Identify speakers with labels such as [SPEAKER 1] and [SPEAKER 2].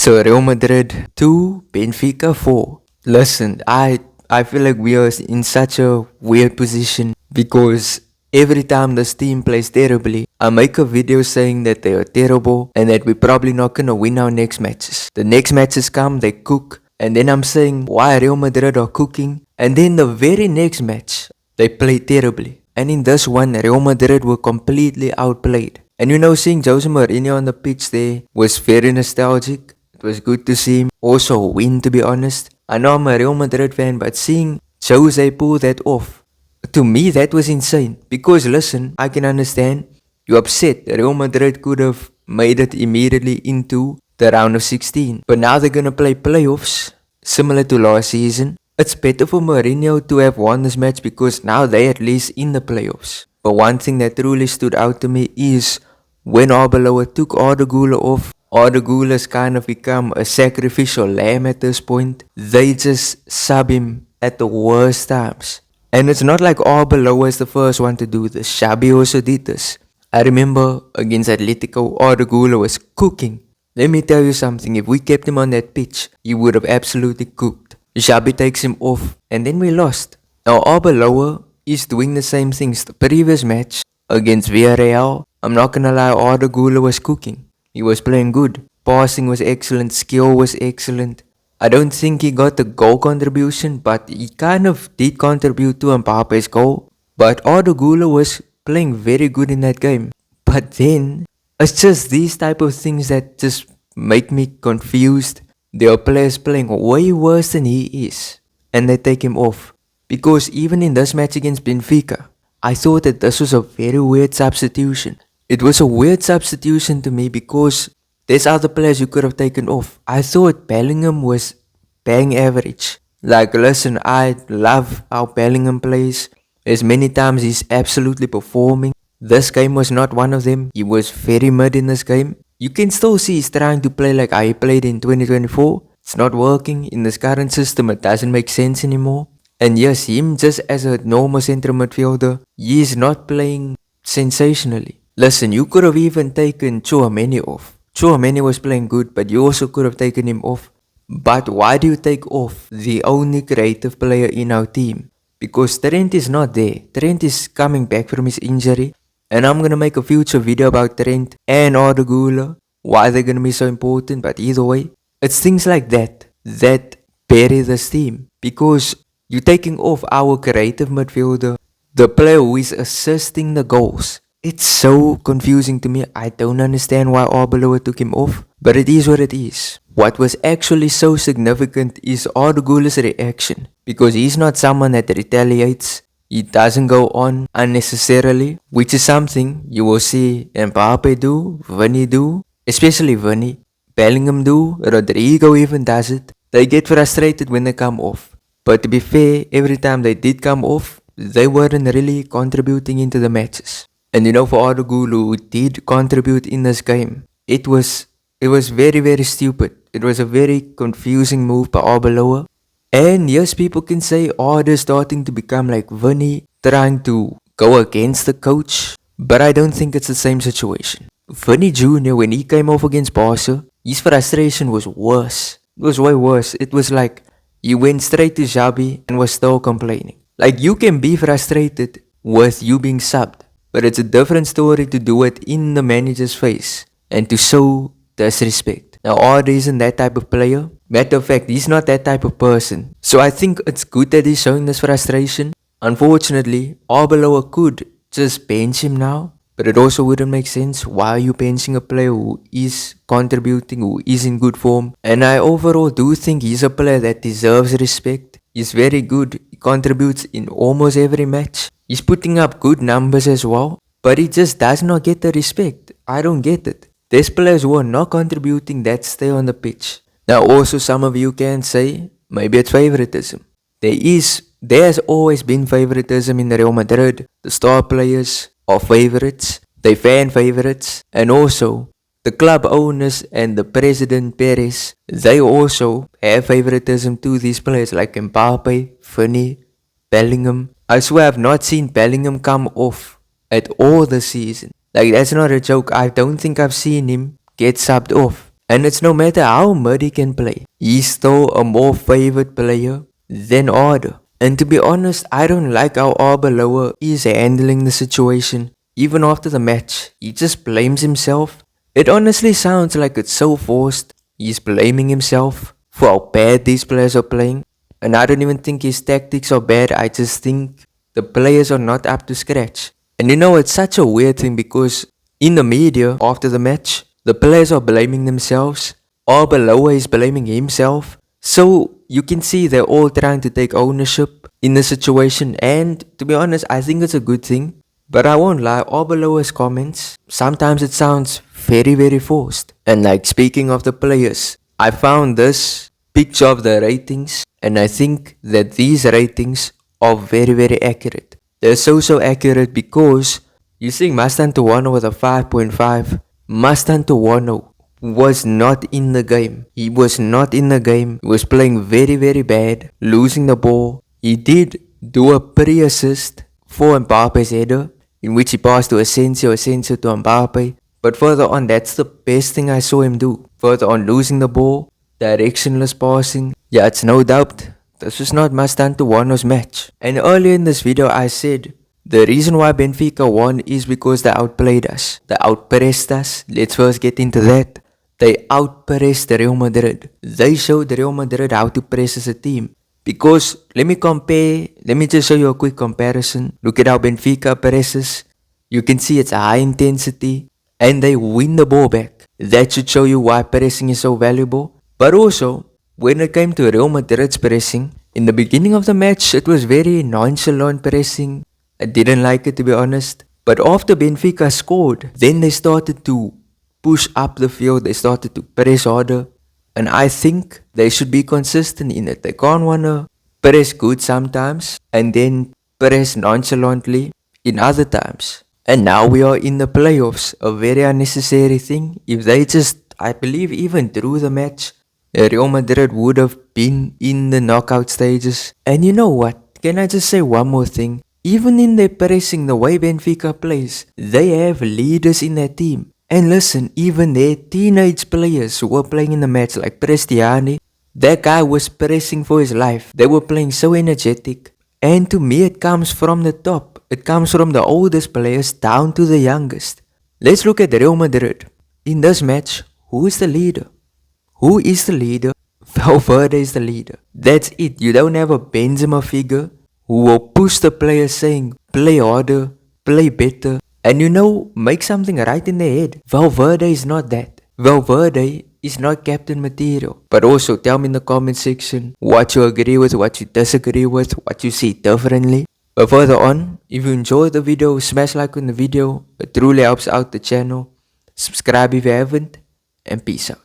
[SPEAKER 1] So Real Madrid 2, Benfica 4. Listen, I feel like we are in such a weird position because every time this team plays terribly, I make a video saying that they are terrible and that we're probably not gonna win our next matches. The next matches come, they cook, and then I'm saying why Real Madrid are cooking, and then the very next match, they play terribly. And in this one, Real Madrid were completely outplayed. And you know, seeing Jose Mourinho on the pitch there was very nostalgic. It was good to see him also win, to be honest. I know I'm a Real Madrid fan, but seeing Jose pull that off, to me that was insane. Because listen, I can understand you're upset. Real Madrid could have made it immediately into the round of 16. But now they're gonna play playoffs, similar to last season. It's better for Mourinho to have won this match because now they're at least in the playoffs. But one thing that truly stood out to me is when Arbeloa took Arda Guler off. Arda Guler's kind of become a sacrificial lamb at this point. They just sub him at the worst times. And it's not like Arbeloa is the first one to do this. Xabi also did this. I remember against Atletico, Arda Guler was cooking. Let me tell you something, if we kept him on that pitch, he would have absolutely cooked. Xabi takes him off, and then we lost. Now Arbeloa is doing the same things. The previous match against Villarreal, I'm not gonna lie, Arda Guler was cooking. He was playing good. Passing was excellent, skill was excellent. I don't think he got the goal contribution, but he kind of did contribute to Mbappe's goal. But Arda Guler was playing very good in that game. But then, it's just these type of things that just make me confused. There are players playing way worse than he is, and they take him off. Because even in this match against Benfica, I thought that this was a very weird substitution. It was a weird substitution to me because there's other players you could have taken off. I thought Bellingham was bang average. Like listen, I love how Bellingham plays. As many times he's absolutely performing. This game was not one of them. He was very mid in this game. You can still see he's trying to play like how he played in 2024. It's not working. In this current system, it doesn't make sense anymore. And yes, him just as a normal central midfielder, he is not playing sensationally. Listen, you could have even taken Tchouaméni off. Tchouaméni was playing good, but you also could have taken him off. But why do you take off the only creative player in our team? Because Trent is not there. Trent is coming back from his injury. And I'm gonna make a future video about Trent and Arda Guler, why they're gonna be so important. But either way, it's things like that that bury this team. Because you're taking off our creative midfielder, the player who is assisting the goals. It's so confusing to me. I don't understand why Arbeloa took him off, but it is what it is. What was actually so significant is Arda Guler's reaction, because he's not someone that retaliates. He doesn't go on unnecessarily, which is something you will see Mbappe do, Vinny do, especially Vinny, Bellingham do, Rodrigo even does it. They get frustrated when they come off. But to be fair, every time they did come off, they weren't really contributing into the matches. And you know, for Arda Guler, who did contribute in this game, it was very, very stupid. It was a very confusing move by Arbeloa. And yes, people can say Arda is starting to become like Vinny, trying to go against the coach. But I don't think it's the same situation. Vinny Jr., when he came off against Barca, his frustration was worse. It was way worse. It was like he went straight to Xabi and was still complaining. Like, you can be frustrated with you being subbed, but it's a different story to do it in the manager's face and to show disrespect. Now, Arda isn't that type of player. Matter of fact, he's not that type of person. So I think it's good that he's showing this frustration. Unfortunately, Arbeloa could just bench him now, but it also wouldn't make sense. Why are you benching a player who is contributing, who is in good form? And I overall do think he's a player that deserves respect. He's very good. He contributes in almost every match. He's putting up good numbers as well, but he just does not get the respect. I don't get it. There's players who are not contributing that stay on the pitch. Now also some of you can say, maybe it's favoritism. There has always been favoritism in Real Madrid. The star players are favorites, they fan favorites, and also the club owners and the president Perez, they also have favoritism to these players like Mbappe, Vinny, Bellingham. I swear I've not seen Bellingham come off at all this season. Like, that's not a joke. I don't think I've seen him get subbed off. And it's no matter how mud he can play, he's still a more favored player than Arda. And to be honest, I don't like how Arbeloa is handling the situation. Even after the match, he just blames himself. It honestly sounds like it's so forced. He's blaming himself for how bad these players are playing. And I don't even think his tactics are bad, I just think the players are not up to scratch. And you know, it's such a weird thing because in the media after the match, the players are blaming themselves. Arbeloa is blaming himself. So you can see they're all trying to take ownership in the situation, and to be honest, I think it's a good thing. But I won't lie, Arbeloa's comments, sometimes it sounds very forced. And like, speaking of the players, I found this picture of the ratings, and I think that these ratings are very accurate. They're so accurate because you see Mastantuano with a 5.5. Mastantuano was not in the game. He was not in the game. He was playing very bad, losing the ball. He did do a pre-assist for Mbappe's header, in which he passed to Asensio to Mbappe. But further on, that's the best thing I saw him do. Further on, losing the ball, directionless passing. Yeah, it's no doubt this was not Mastantuano's match. And earlier in this video, I said the reason why Benfica won is because they outplayed us. They outpressed us. Let's first get into that. They outpressed Real Madrid. They showed Real Madrid how to press as a team. Because, let me just show you a quick comparison. Look at how Benfica presses. You can see it's high intensity and they win the ball back. That should show you why pressing is so valuable. But also, when it came to Real Madrid's pressing, in the beginning of the match, it was very nonchalant pressing. I didn't like it, to be honest. But after Benfica scored, then they started to push up the field, they started to press harder. And I think they should be consistent in it. They can't wanna press good sometimes and then press nonchalantly in other times. And now we are in the playoffs, a very unnecessary thing. If they just, I believe even through the match, Real Madrid would have been in the knockout stages. And you know what? Can I just say one more thing? Even in their pressing, the way Benfica plays, they have leaders in their team. And listen, even their teenage players who were playing in the match, like Prestiani, that guy was pressing for his life. They were playing so energetic. And to me, it comes from the top. It comes from the oldest players down to the youngest. Let's look at Real Madrid. In this match, who is the leader? Who is the leader? Valverde is the leader. That's it. You don't have a Benzema figure who will push the players saying, play harder, play better, and you know, make something right in their head. Valverde is not that. Valverde is not captain material. But also, tell me in the comment section what you agree with, what you disagree with, what you see differently. But further on, if you enjoyed the video, smash like on the video. It truly helps out the channel. Subscribe if you haven't, and peace out.